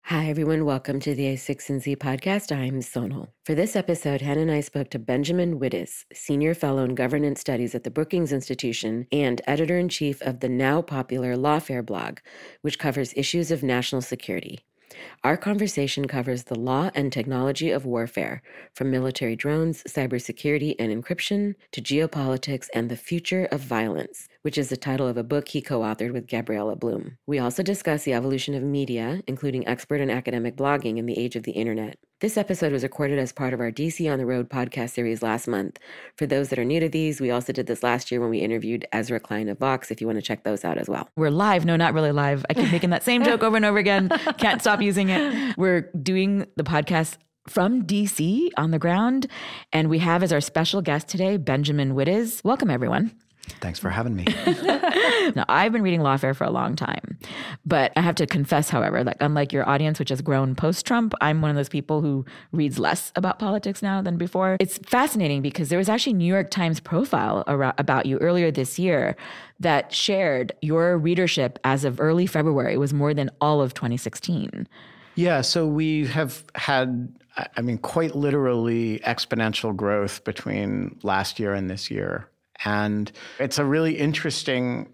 Hi, everyone. Welcome to the a16z podcast. I'm Sonal. For this episode, Hannah and I spoke to Benjamin Wittes, Senior Fellow in Governance Studies at the Brookings Institution and Editor-in-Chief of the now popular Lawfare blog, which covers issues of national security. Our conversation covers the law and technology of warfare, from military drones, cybersecurity and encryption, to geopolitics and the future of violence, which is the title of a book he co-authored with Gabriella Bloom. We also discuss the evolution of media, including expert and academic blogging in the age of the internet. This episode was recorded as part of our DC on the Road podcast series last month. For those that are new to these, we also did this last year when we interviewed Ezra Klein of Vox, if you want to check those out as well. We're live. No, not really live. I keep making that same joke over and over again. Can't stop using it. We're doing the podcast from DC on the ground, and we have as our special guest today, Benjamin Wittes. Welcome, everyone. Thanks for having me. Now, I've been reading lawfare for a long time, but I have to confess, however, that unlike your audience, which has grown post-Trump, I'm one of those people who reads less about politics now than before. It's fascinating because there was actually a New York Times profile about you earlier this year that shared your readership as of early February was more than all of 2016. Yeah, so we have had, quite literally exponential growth between last year and this year. And it's a really interesting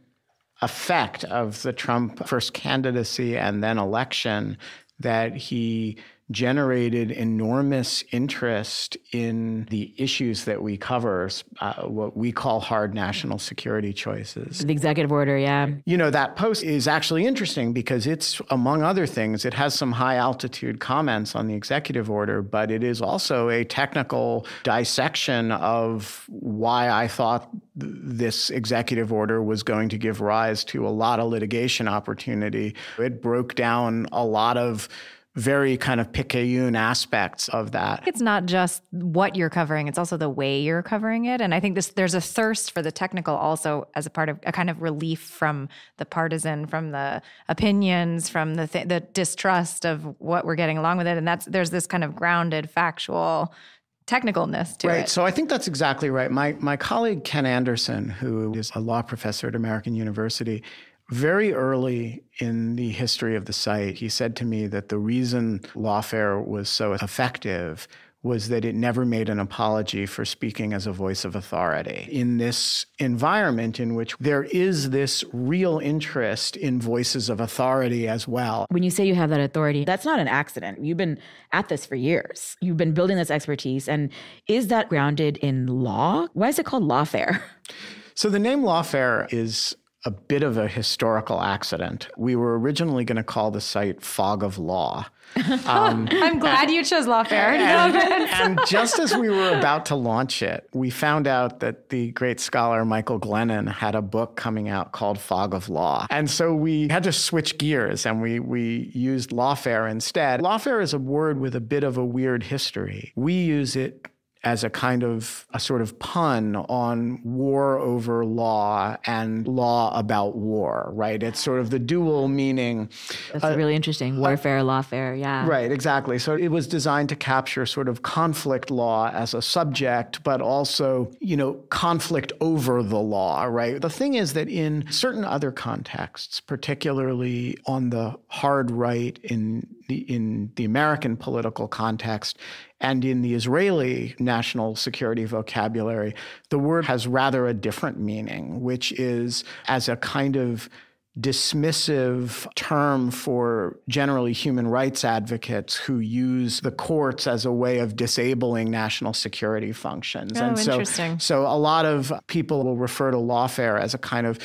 effect of the Trump first candidacy and then election that he generated enormous interest in the issues that we cover, what we call hard national security choices. The executive order, yeah. You know, that post is actually interesting because it's, among other things, it has some high altitude comments on the executive order, but it is also a technical dissection of why I thought this executive order was going to give rise to a lot of litigation opportunity. It broke down a lot of very kind of picayune aspects of that. It's not just what you're covering, it's also the way you're covering it. And I think there's a thirst for the technical also as a part of a kind of relief from the partisan, from the opinions, from the distrust of what we're getting along with it. And there's this kind of grounded, factual technicalness to it. Right. So I think that's exactly right. My colleague, Ken Anderson, who is a law professor at American University, very early in the history of the site, he said to me that the reason lawfare was so effective was that it never made an apology for speaking as a voice of authority. In this environment in which there is this real interest in voices of authority as well. When you say you have that authority, that's not an accident. You've been at this for years. You've been building this expertise. And is that grounded in law? Why is it called lawfare? So the name lawfare is a bit of a historical accident. We were originally going to call the site Fog of Law. I'm glad you chose lawfare. And just as we were about to launch it, we found out that the great scholar Michael Glennon had a book coming out called Fog of Law. And so we had to switch gears and we used lawfare instead. Lawfare is a word with a bit of a weird history. We use it as a sort of pun on war over law and law about war, right? It's sort of the dual meaning. That's really interesting. Warfare, lawfare, yeah. Right, exactly. So it was designed to capture sort of conflict law as a subject, but also, conflict over the law, right? The thing is that in certain other contexts, particularly on the hard right in the American political context, and in the Israeli national security vocabulary, the word has rather a different meaning, which is as a kind of dismissive term for generally human rights advocates who use the courts as a way of disabling national security functions. Oh, and interesting. So a lot of people will refer to lawfare as a kind of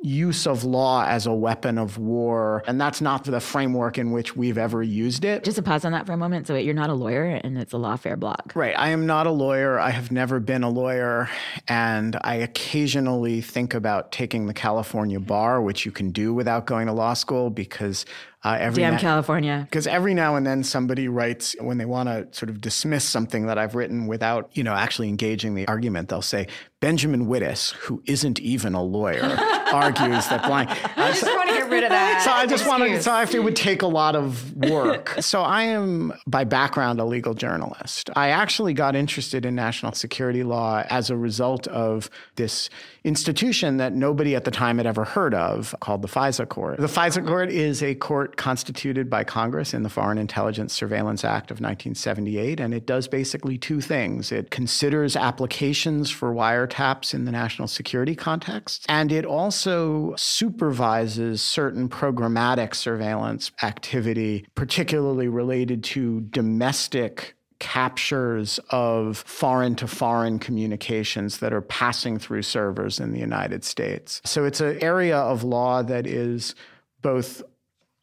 use of law as a weapon of war. And that's not the framework in which we've ever used it. Just to pause on that for a moment. So you're not a lawyer and it's a lawfare blog. Right. I am not a lawyer. I have never been a lawyer. And I occasionally think about taking the California bar, which you can do without going to law school because California. Because every now and then somebody writes, when they want to sort of dismiss something that I've written without, actually engaging the argument, they'll say, Benjamin Wittes, who isn't even a lawyer, argues that blind. I just want to get rid rid of that. So I just wanted, so I feel it would take a lot of work. So I am, by background, a legal journalist. I actually got interested in national security law as a result of this institution that nobody at the time had ever heard of called the FISA Court. The FISA Court is a court constituted by Congress in the Foreign Intelligence Surveillance Act of 1978, and it does basically two things. It considers applications for wiretaps in the national security context, and it also supervises certain programmatic surveillance activity, particularly related to domestic captures of foreign-to-foreign communications that are passing through servers in the United States. So it's an area of law that is both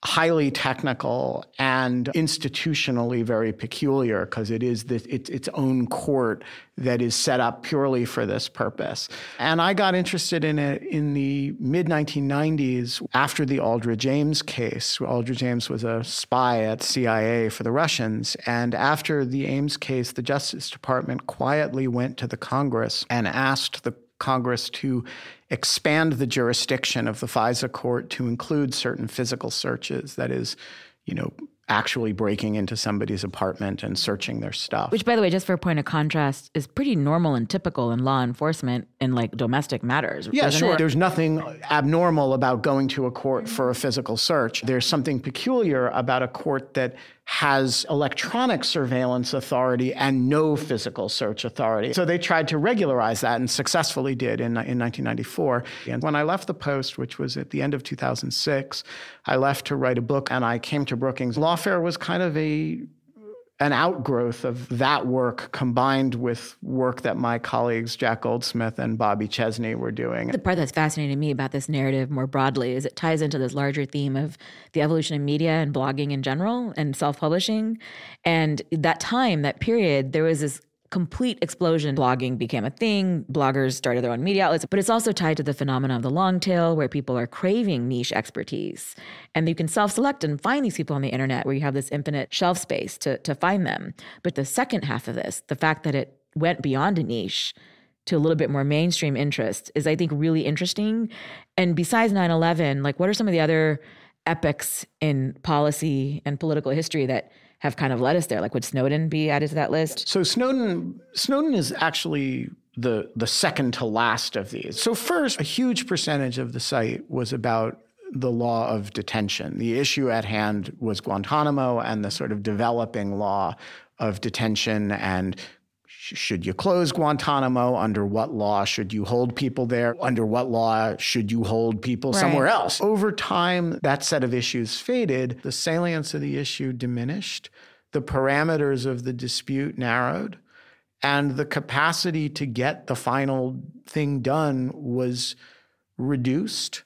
highly technical and institutionally very peculiar because it is its own court that is set up purely for this purpose. And I got interested in it in the mid-1990s after the Aldrich Ames case. Aldrich Ames was a spy at CIA for the Russians. And after the Ames case, the Justice Department quietly went to the Congress and asked the Congress to expand the jurisdiction of the FISA court to include certain physical searches, that is, actually breaking into somebody's apartment and searching their stuff. Which, by the way, just for a point of contrast, is pretty normal and typical in law enforcement in like domestic matters. Yeah, sure. There's nothing abnormal about going to a court for a physical search. There's something peculiar about a court that has electronic surveillance authority and no physical search authority. So they tried to regularize that and successfully did in 1994. And when I left the Post, which was at the end of 2006, I left to write a book and I came to Brookings. Lawfare was kind of an outgrowth of that work combined with work that my colleagues Jack Goldsmith and Bobby Chesney were doing. The part that's fascinating to me about this narrative more broadly is it ties into this larger theme of the evolution of media and blogging in general and self-publishing. And that time, that period, there was this complete explosion. Blogging became a thing. Bloggers started their own media outlets. But it's also tied to the phenomenon of the long tail where people are craving niche expertise. And you can self-select and find these people on the internet where you have this infinite shelf space to find them. But the second half of this, the fact that it went beyond a niche to a little bit more mainstream interest is, I think, really interesting. And besides 9/11, like what are some of the other epics in policy and political history that have kind of led us there? Like, would Snowden be added to that list? So Snowden is actually the second to last of these. So first, a huge percentage of the site was about the law of detention. The issue at hand was Guantanamo and the sort of developing law of detention and should you close Guantanamo? Under what law should you hold people there? Under what law should you hold people somewhere else? Over time, that set of issues faded. The salience of the issue diminished. The parameters of the dispute narrowed. And the capacity to get the final thing done was reduced,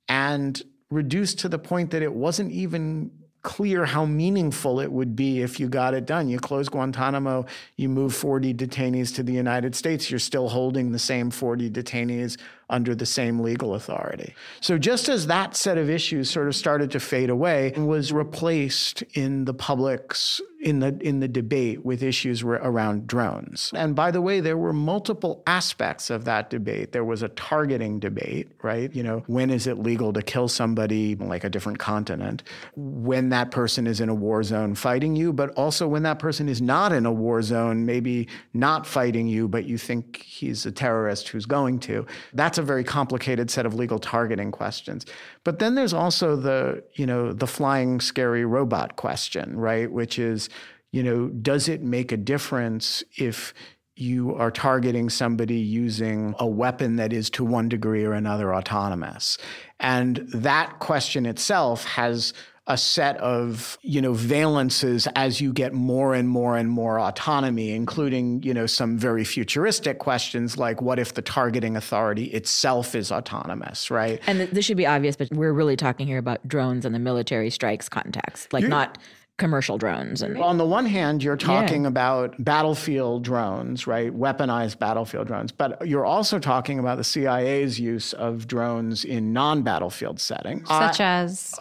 and reduced to the point that it wasn't even clear how meaningful it would be if you got it done. You close Guantanamo, you move 40 detainees to the United States, you're still holding the same 40 detainees under the same legal authority. So just as that set of issues sort of started to fade away and was replaced in the public's, in the debate with issues around drones. And by the way, there were multiple aspects of that debate. There was a targeting debate, right? When is it legal to kill somebody like a different continent? When that person is in a war zone fighting you, but also when that person is not in a war zone, maybe not fighting you, but you think he's a terrorist who's going to. That's a very complicated set of legal targeting questions. But then there's also the flying scary robot question, right? Which is, does it make a difference if you are targeting somebody using a weapon that is to one degree or another autonomous? And that question itself has a set of, valences as you get more and more and more autonomy, including, some very futuristic questions like what if the targeting authority itself is autonomous, right? And this should be obvious, but we're really talking here about drones in the military strikes context, not commercial drones. And on the one hand, you're talking about battlefield drones, right? Weaponized battlefield drones. But you're also talking about the CIA's use of drones in non-battlefield settings. Such as,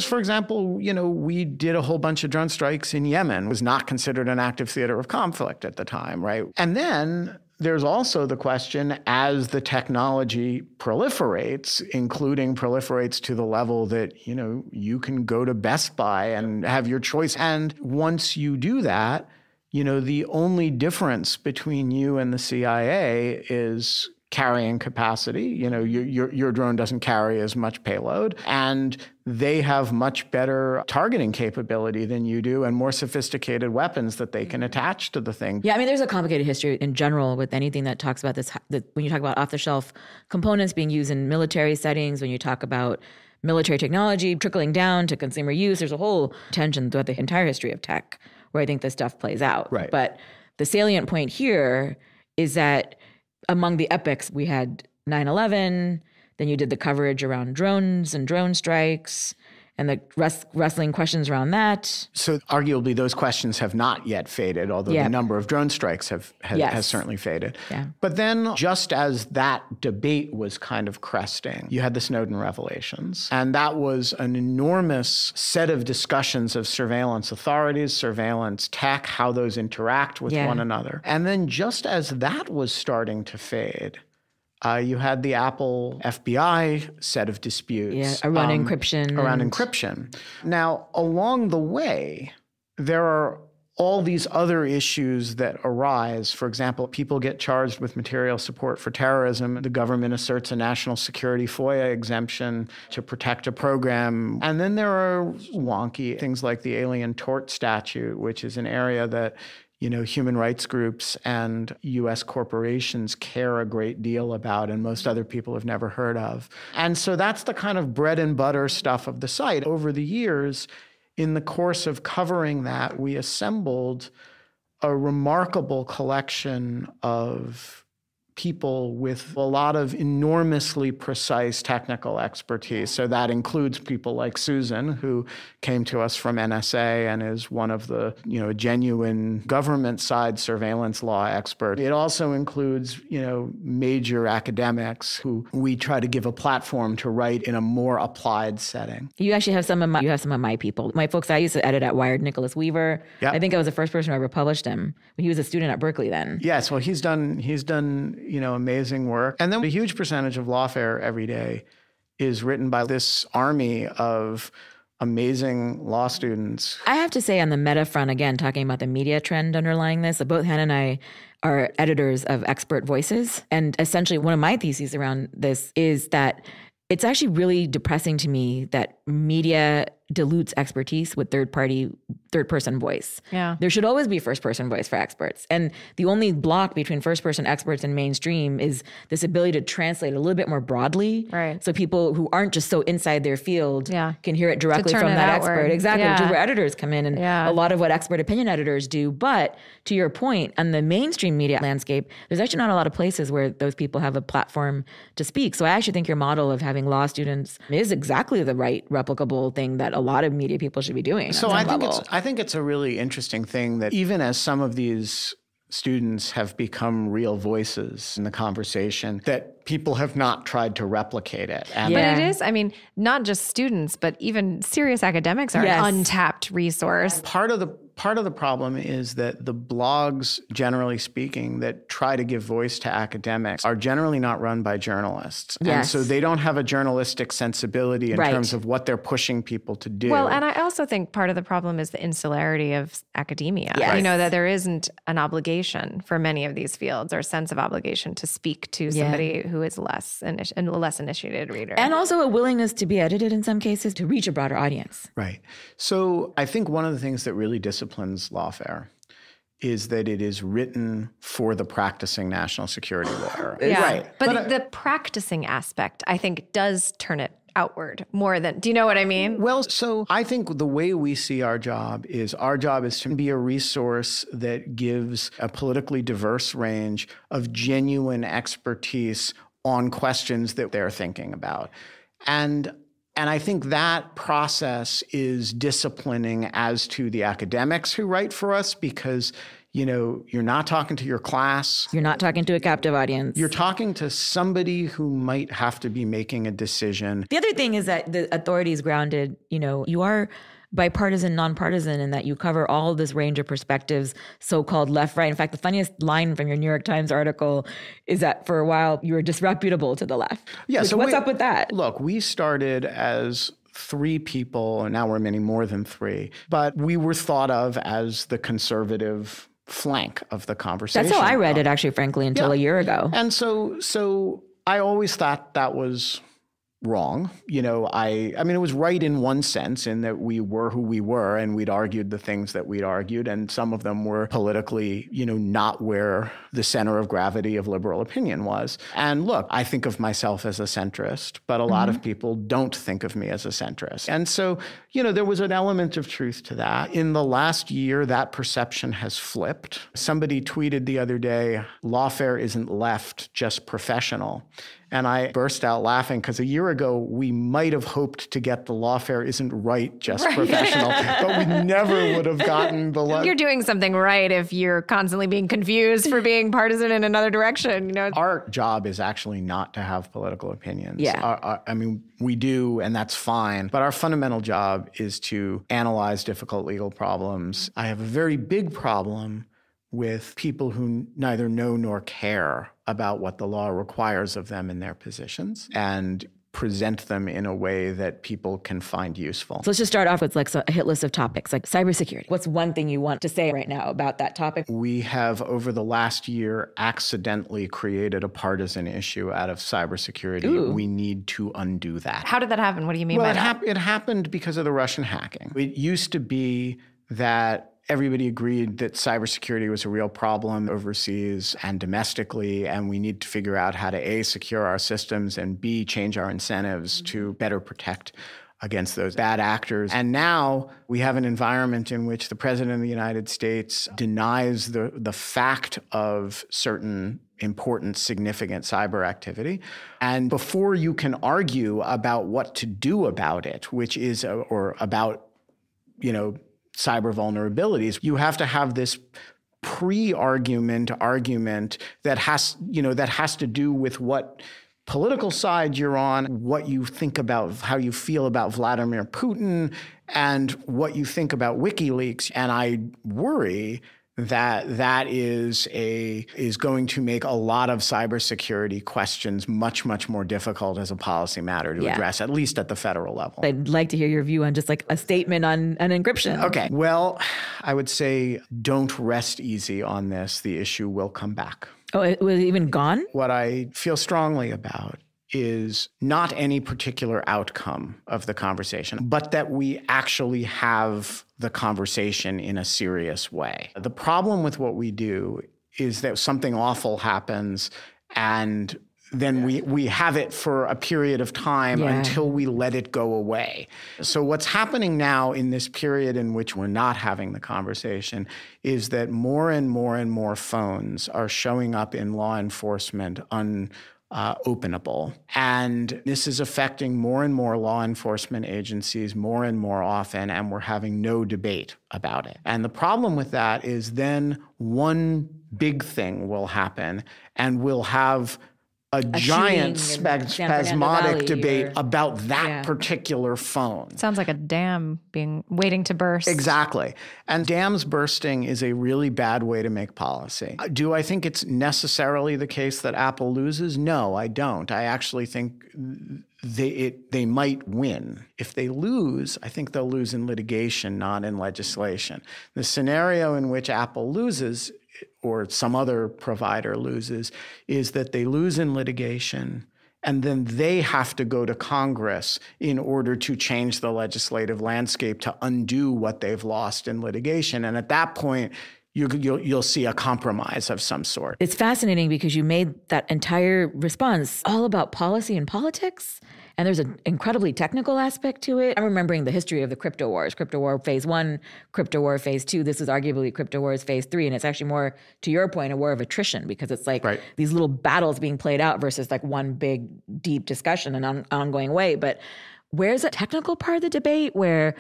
for example, we did a whole bunch of drone strikes in Yemen. It was not considered an active theater of conflict at the time, right? And then there's also the question, as the technology proliferates, including proliferates to the level that, you can go to Best Buy and have your choice. And once you do that, the only difference between you and the CIA is carrying capacity. Your drone doesn't carry as much payload, and they have much better targeting capability than you do and more sophisticated weapons that they can attach to the thing. Yeah, I mean, there's a complicated history in general with anything that talks about this. When you talk about off-the-shelf components being used in military settings, when you talk about military technology trickling down to consumer use, there's a whole tension throughout the entire history of tech where I think this stuff plays out. Right. But the salient point here is that among the epics, we had 9/11, then you did the coverage around drones and drone strikes and the wrestling questions around that. So arguably those questions have not yet faded, although the number of drone strikes has certainly faded. Yeah. But then just as that debate was kind of cresting, you had the Snowden revelations. And that was an enormous set of discussions of surveillance authorities, surveillance tech, how those interact with one another. And then just as that was starting to fade, you had the Apple FBI set of disputes. Around encryption. Around encryption. Now, along the way, there are all these other issues that arise. For example, people get charged with material support for terrorism. The government asserts a national security FOIA exemption to protect a program. And then there are wonky things like the Alien Tort Statute, which is an area that human rights groups and U.S. corporations care a great deal about, and most other people have never heard of. And so that's the kind of bread and butter stuff of the site. Over the years, in the course of covering that, we assembled a remarkable collection of people with a lot of enormously precise technical expertise. So that includes people like Susan, who came to us from NSA and is one of the, genuine government side surveillance law expert. It also includes, major academics who we try to give a platform to write in a more applied setting. You actually have some of my people. My folks I used to edit at Wired, Nicholas Weaver. Yep. I think I was the first person who ever published him. He was a student at Berkeley then. Yes, well, he's done amazing work. And then a huge percentage of Lawfare every day is written by this army of amazing law students. I have to say, on the meta front, again, talking about the media trend underlying this, both Hannah and I are editors of Expert Voices. And essentially, one of my theses around this is that it's actually really depressing to me that media dilutes expertise with third-person voice. Yeah. There should always be first-person voice for experts. And the only block between first-person experts and mainstream is this ability to translate a little bit more broadly. Right. So people who aren't just so inside their field can hear it directly turn from it that outward. expert. Exactly, which is Yeah. where editors come in and a lot of what expert opinion editors do. But to your point, on the mainstream media landscape, there's actually not a lot of places where those people have a platform to speak. So I actually think your model of having law students is exactly the right replicable thing that a lot of media people should be doing. So I think it's a really interesting thing that even as some of these students have become real voices in the conversation, that people have not tried to replicate it. But it is, not just students, but even serious academics are an untapped resource. Part of the problem is that the blogs, generally speaking, that try to give voice to academics are generally not run by journalists. Yes. And so they don't have a journalistic sensibility in terms of what they're pushing people to do. Well, and I also think part of the problem is the insularity of academia. Yes. That there isn't an obligation for many of these fields or a sense of obligation to speak to somebody who is a less initiated reader. And also a willingness to be edited in some cases to reach a broader audience. Right. So I think one of the things that really disciplines lawfare is that it is written for the practicing national security lawyer. Yeah. Right. But the practicing aspect, I think, does turn it outward more than, do you know what I mean? Well, so I think the way we see our job is to be a resource that gives a politically diverse range of genuine expertise on questions that they're thinking about. And I think that process is disciplining as to the academics who write for us because, you're not talking to your class. You're not talking to a captive audience. You're talking to somebody who might have to be making a decision. The other thing is that the authority is grounded, you are bipartisan, nonpartisan, in that you cover all this range of perspectives, so-called left, right. In fact, the funniest line from your New York Times article is that for a while you were disreputable to the left. Yeah. So what's up with that? Look, we started as 3 people, and now we're many more than 3, but we were thought of as the conservative flank of the conversation. That's how I read it, actually, frankly, until a year ago. And so I always thought that was wrong. I mean, it was right in one sense, in that we were who we were and we'd argued the things that we'd argued. And some of them were politically, not where the center of gravity of liberal opinion was. And look, I think of myself as a centrist, but a lot of people don't think of me as a centrist. And so, there was an element of truth to that. In the last year, that perception has flipped. Somebody tweeted the other day, lawfare isn't left, just professional. And I burst out laughing because a year ago, we might have hoped to get the lawfare isn't right, just professional, but we never would have gotten the You're doing something right if you're constantly being confused for being partisan in another direction. Our job is actually not to have political opinions. Yeah. I mean, we do, and that's fine. But our fundamental job is to analyze difficult legal problems. I have a very big problem with people who neither know nor care about what the law requires of them in their positions and present them in a way that people can find useful. So let's just start off with a hit list of topics, like cybersecurity. What's one thing you want to say right now about that topic? We have, over the last year, accidentally created a partisan issue out of cybersecurity. Ooh. We need to undo that. How did that happen? What do you mean by that? It happened because of the Russian hacking. It used to be that everybody agreed that cybersecurity was a real problem overseas and domestically, and we need to figure out how to A, secure our systems, and B, change our incentives to better protect against those bad actors. And now we have an environment in which the President of the United States denies the fact of certain important, significant cyber activity. And before you can argue about what to do about it, which is, or about, cyber vulnerabilities, you have to have this argument that has to do with what political side you're on, what you think about, how you feel about Vladimir Putin, and what you think about WikiLeaks. And I worry that is going to make a lot of cybersecurity questions much, much more difficult as a policy matter to address, at least at the federal level. I'd like to hear your view on just a statement on encryption. Okay. Well, I would say don't rest easy on this. The issue will come back. Oh, it was even gone? What I feel strongly about is not any particular outcome of the conversation, but that we actually have the conversation in a serious way. The problem with what we do is that something awful happens and then we have it for a period of time until we let it go away. So what's happening now in this period in which we're not having the conversation is that more and more and more phones are showing up in law enforcement openable. And this is affecting more and more law enforcement agencies more and more often, and we're having no debate about it. And the problem with that is then one big thing will happen, and we'll have a giant spasmodic debate about that particular phone. Sounds like a dam waiting to burst. Exactly. And dams bursting is a really bad way to make policy. Do I think it's necessarily the case that Apple loses? No, I don't. I actually think they might win. If they lose, I think they'll lose in litigation, not in legislation. The scenario in which Apple loses, or some other provider loses, is that they lose in litigation, and then they have to go to Congress in order to change the legislative landscape to undo what they've lost in litigation. And at that point, you'll see a compromise of some sort. It's fascinating because you made that entire response all about policy and politics. And there's an incredibly technical aspect to it. I'm remembering the history of the crypto wars. Crypto war phase 1, crypto war phase 2. This is arguably crypto wars phase 3. And it's actually more, to your point, a war of attrition, because it's these little battles being played out versus one big, deep discussion in an ongoing way. But where's the technical part of the debate where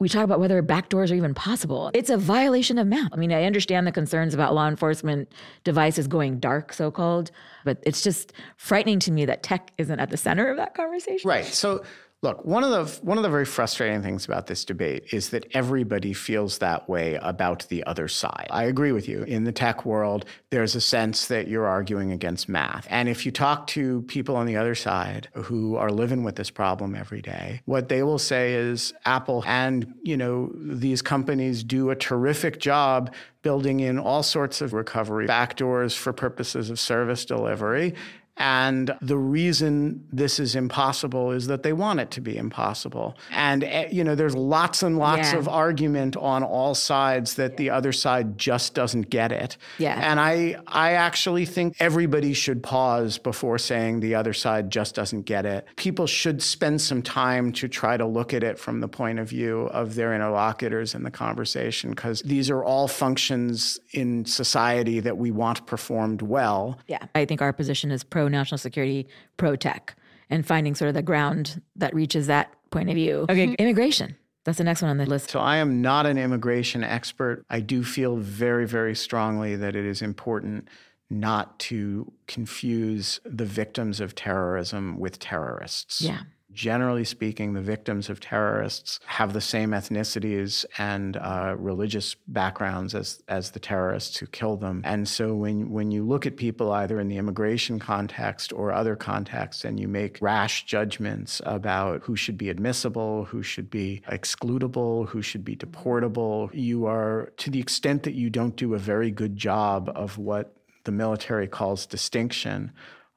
we talk about whether backdoors are even possible? It's a violation of MAP. I mean, I understand the concerns about law enforcement devices going dark, so-called, but it's just frightening to me that tech isn't at the center of that conversation. Right. So Look, one of the very frustrating things about this debate is that everybody feels that way about the other side. I agree with you. In the tech world, there's a sense that you're arguing against math. And if you talk to people on the other side who are living with this problem every day, what they will say is Apple and, these companies do a terrific job building in all sorts of recovery backdoors for purposes of service delivery. And the reason this is impossible is that they want it to be impossible. And, there's lots and lots of argument on all sides that the other side just doesn't get it. Yeah. And I actually think everybody should pause before saying the other side just doesn't get it. People should spend some time to try to look at it from the point of view of their interlocutors in the conversation, because these are all functions in society that we want performed well. Yeah. I think our position is pro-national security, pro-tech, and finding sort of the ground that reaches that point of view. Okay, immigration. That's the next one on the list. So I am not an immigration expert. I do feel very, very strongly that it is important not to confuse the victims of terrorism with terrorists. Yeah. Generally speaking, the victims of terrorists have the same ethnicities and religious backgrounds as the terrorists who kill them. And so when you look at people either in the immigration context or other contexts and you make rash judgments about who should be admissible, who should be excludable, who should be deportable, you are, to the extent that you don't do a very good job of what the military calls distinction,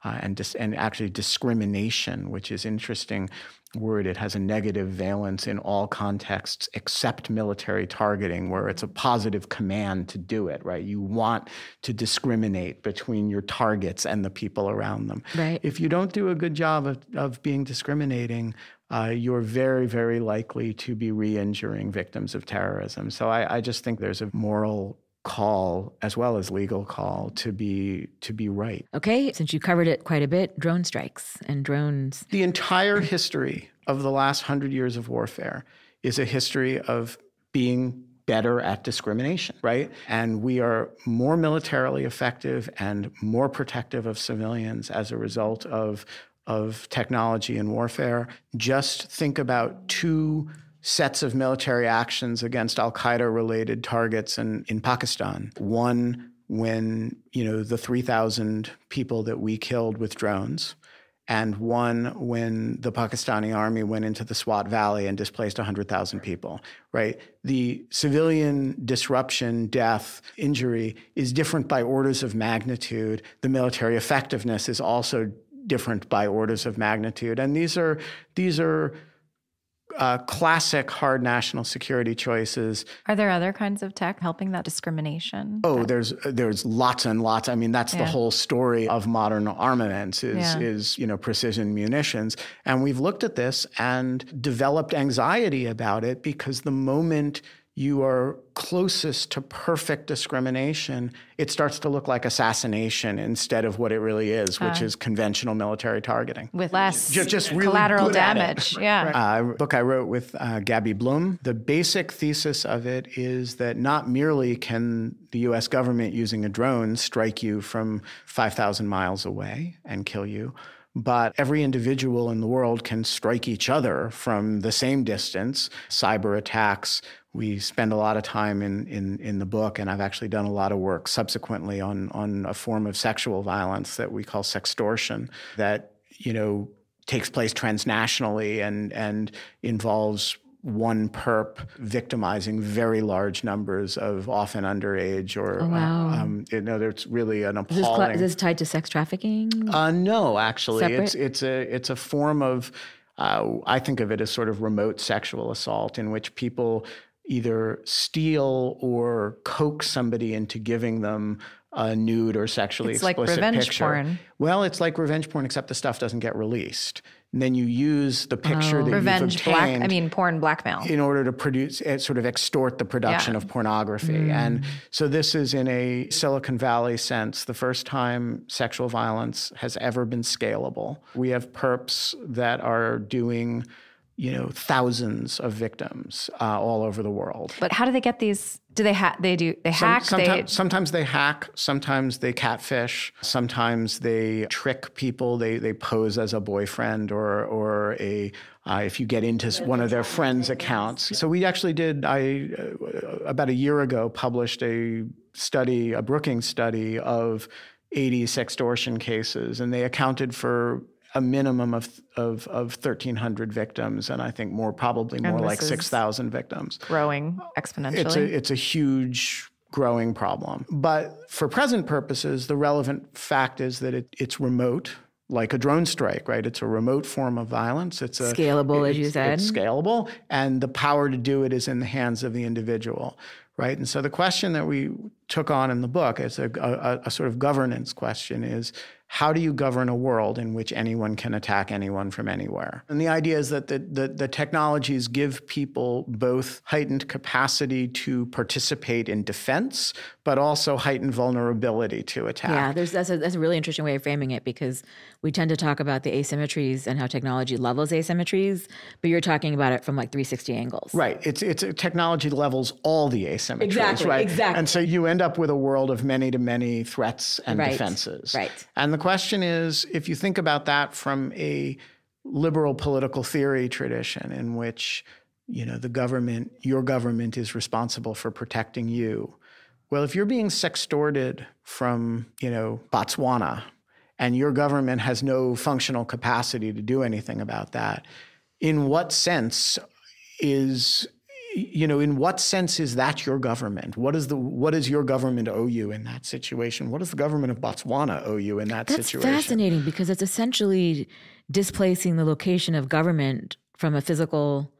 and actually discrimination, which is an interesting word. It has a negative valence in all contexts except military targeting, where it's a positive command to do it, right? You want to discriminate between your targets and the people around them. Right. If you don't do a good job of being discriminating, you're very, very likely to be re-injuring victims of terrorism. So I just think there's a moral call as well as legal call to be right. Okay, since you covered it quite a bit, drone strikes and drones. The entire history of the last 100 years of warfare is a history of being better at discrimination, right? And we are more militarily effective and more protective of civilians as a result of technology and warfare. Just think about two sets of military actions against al-Qaeda-related targets in Pakistan. One, when, the 3,000 people that we killed with drones, and one when the Pakistani army went into the Swat Valley and displaced 100,000 people, right? The civilian disruption, death, injury is different by orders of magnitude. The military effectiveness is also different by orders of magnitude. And these are classic hard national security choices. Are there other kinds of tech helping that discrimination? Oh, there's lots and lots. I mean, that's the whole story of modern armaments is precision munitions. And we've looked at this and developed anxiety about it because the moment you are closest to perfect discrimination, it starts to look like assassination instead of what it really is, which is conventional military targeting. With less just really collateral good at damage. it. Yeah. A book I wrote with Gabby Bloom. The basic thesis of it is that not merely can the U.S. government using a drone strike you from 5,000 miles away and kill you, but every individual in the world can strike each other from the same distance. Cyber attacks. We spend a lot of time in the book, and I've actually done a lot of work subsequently on a form of sexual violence that we call sextortion that, takes place transnationally and involves one perp victimizing very large numbers of often underage or, it's really an appalling. Is this tied to sex trafficking? No, actually. Separate? It's a form of, I think of it as sort of remote sexual assault in which people either steal or coax somebody into giving them a nude or sexually explicit like revenge picture. porn. Well, it's like revenge porn, except the stuff doesn't get released. And then you use the picture that Revenge you've obtained porn blackmail. in order to produce, sort of extort the production of pornography. And so this is, in a Silicon Valley sense, the first time sexual violence has ever been scalable. We have perps that are doing thousands of victims all over the world. But how do they get these? Do they hack? Sometimes they hack. Sometimes they catfish. Sometimes they trick people. They pose as a boyfriend or a if you get into one of their friends' accounts. So we actually did, about a year ago, published a Brookings study of 80 sextortion cases, and they accounted for a minimum of 1,300 victims, and I think probably more like 6,000 victims. Growing exponentially. It's a huge growing problem. But for present purposes, the relevant fact is that it's remote, like a drone strike, right? It's a remote form of violence. It's scalable, as you said. It's scalable, and the power to do it is in the hands of the individual, right? And so the question that we took on in the book, it's a sort of governance question, is how do you govern a world in which anyone can attack anyone from anywhere? And the idea is that the technologies give people both heightened capacity to participate in defense, but also heightened vulnerability to attack. Yeah, that's a really interesting way of framing it, because we tend to talk about the asymmetries and how technology levels asymmetries, but you're talking about it from like 360 angles. Right. It's technology levels all the asymmetries. Exactly. Right? Exactly. And so you end up with a world of many-to-many threats and defenses. Right. And the question is, if you think about that from a liberal political theory tradition in which, the government, your government is responsible for protecting you. Well, if you're being sextorted from, Botswana, and your government has no functional capacity to do anything about that, in what sense is that your government? What does your government owe you in that situation? What does the government of Botswana owe you in that situation? That's fascinating, because it's essentially displacing the location of government from a physical.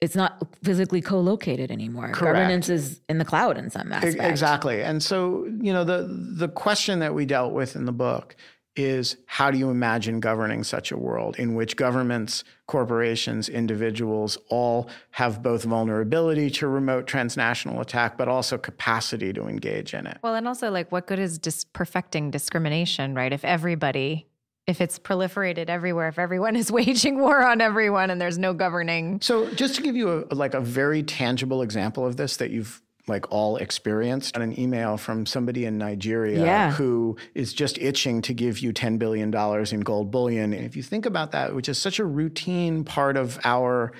It's not physically co-located anymore. Correct. Governance is in the cloud in some aspect. Exactly. And so, the question that we dealt with in the book is, how do you imagine governing such a world in which governments, corporations, individuals all have both vulnerability to remote transnational attack, but also capacity to engage in it? Well, and also, what good is perfecting discrimination, right? If it's proliferated everywhere, if everyone is waging war on everyone and there's no governing. So just to give you a very tangible example of this that you've all experienced, an email from somebody in Nigeria who is just itching to give you $10 billion in gold bullion. And if you think about that, which is such a routine part of our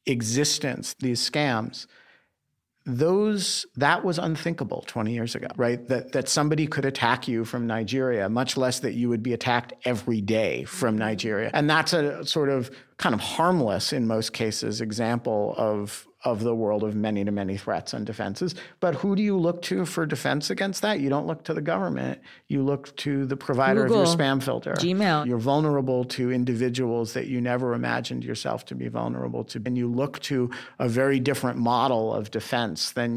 existence, these scams, that was unthinkable 20 years ago, right? That somebody could attack you from Nigeria, much less that you would be attacked every day from Nigeria. And that's a sort of kind of harmless, in most cases, example of the world of many-to-many threats and defenses. But who do you look to for defense against that? You don't look to the government. You look to the provider Google, of your spam filter. Gmail. You're vulnerable to individuals that you never imagined yourself to be vulnerable to. And you look to a very different model of defense than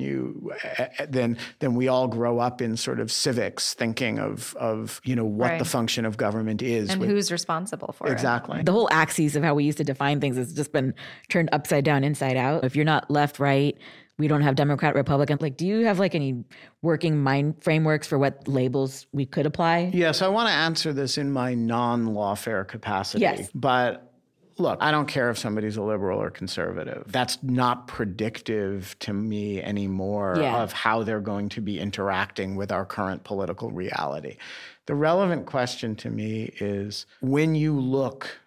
we all grow up in sort of civics, thinking of what the function of government is. And who's responsible for it. Exactly. The whole axis of how we used to define things has just been turned upside down, inside out. If you're not left, right, we don't have Democrat, Republican. Do you have any working mind frameworks for what labels we could apply? Yes, I want to answer this in my non-lawfare capacity. Yes. But look, I don't care if somebody's a liberal or conservative. That's not predictive to me anymore of how they're going to be interacting with our current political reality. The relevant question to me is, when you look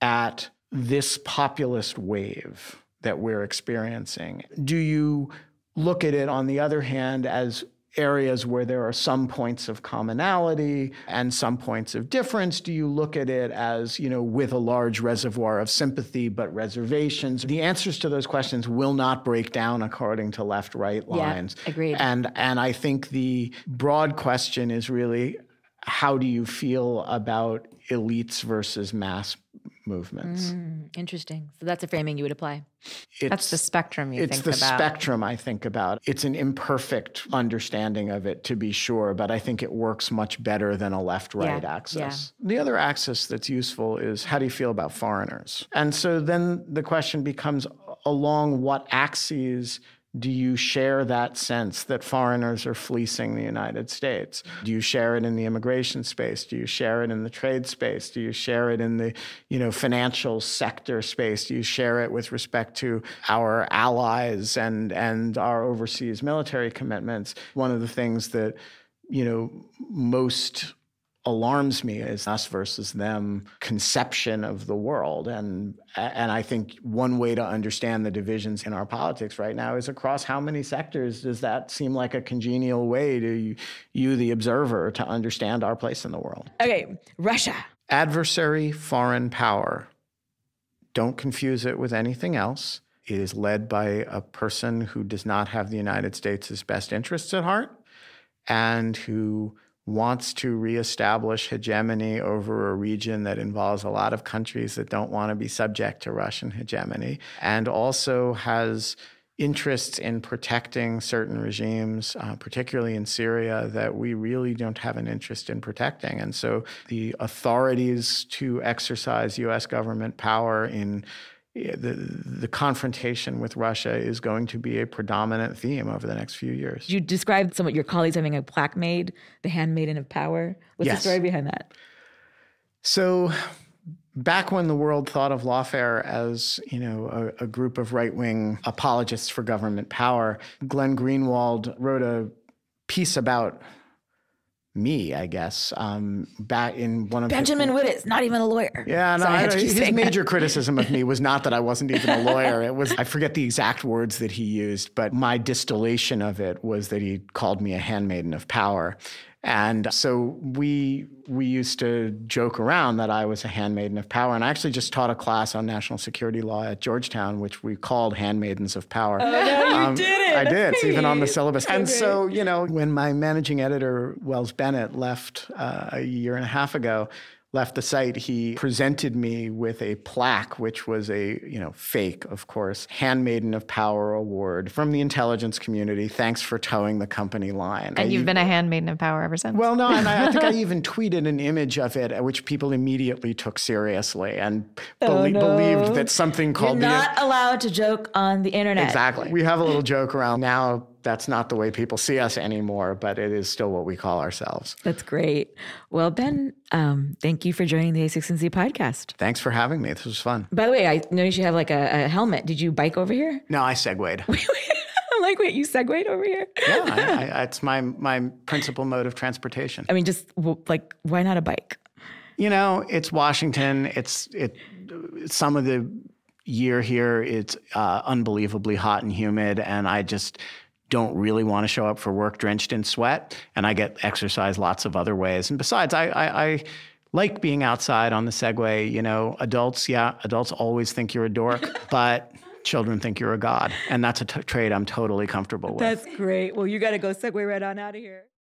at this populist wave that we're experiencing, do you look at it, on the other hand, as areas where there are some points of commonality and some points of difference? Do you look at it as, with a large reservoir of sympathy but reservations? The answers to those questions will not break down according to left-right lines. Yeah, agreed. And I think the broad question is really, how do you feel about elites versus mass movements? Interesting. So that's a framing you would apply. That's the spectrum you think about. It's the spectrum I think about. It's an imperfect understanding of it, to be sure, but I think it works much better than a left-right axis. The other axis that's useful is, how do you feel about foreigners? And so then the question becomes, along what axes do you share that sense that foreigners are fleecing the United States? Do you share it in the immigration space? Do you share it in the trade space? Do you share it in the, financial sector space? Do you share it with respect to our allies and our overseas military commitments? One of the things that, most alarms me is us versus them conception of the world. And I think one way to understand the divisions in our politics right now is across how many sectors does that seem like a congenial way to you, the observer, to understand our place in the world. Okay, Russia. Adversary foreign power. Don't confuse it with anything else. It is led by a person who does not have the United States' best interests at heart and who wants to reestablish hegemony over a region that involves a lot of countries that don't want to be subject to Russian hegemony, and also has interests in protecting certain regimes, particularly in Syria, that we really don't have an interest in protecting. And so the authorities to exercise U.S. government power in the confrontation with Russia is going to be a predominant theme over the next few years. You described some of your colleagues having a plaque made, the handmaiden of power. What's the story behind that? So back when the world thought of lawfare as, a group of right-wing apologists for government power, Glenn Greenwald wrote a piece about me, I guess, back in one of Benjamin Wittes, not even a lawyer. Yeah, no, his major criticism of me was not that I wasn't even a lawyer. It was, I forget the exact words that he used, but my distillation of it was that he called me a handmaiden of power. And so we used to joke around that I was a handmaiden of power. And I actually just taught a class on national security law at Georgetown, which we called Handmaidens of Power. Oh, no, you did it. I did. It's even on the syllabus. And so, when my managing editor, Wells Bennett, left a year and a half ago, left the site, he presented me with a plaque, which was a, fake, of course, Handmaiden of Power award from the intelligence community. Thanks for towing the company line. And you've been a handmaiden of power ever since. Well, no, and I think I even tweeted an image of it, which people immediately took seriously and believed that something called You're not allowed to joke on the internet. Exactly. We have a little joke around now. That's not the way people see us anymore, but it is still what we call ourselves. That's great. Well, Ben, thank you for joining the A16Z podcast. Thanks for having me. This was fun. By the way, I noticed you have like a helmet. Did you bike over here? No, I segued. Wait, you segued over here? Yeah, it's my principal mode of transportation. I mean, just like, why not a bike? It's Washington. It's some of the year here, it's unbelievably hot and humid, and I just don't really want to show up for work drenched in sweat, and I get exercise lots of other ways. And besides, I like being outside on the Segway. Adults always think you're a dork, but children think you're a god, and that's a trait I'm totally comfortable with. That's great. Well, you got to go Segway right on out of here.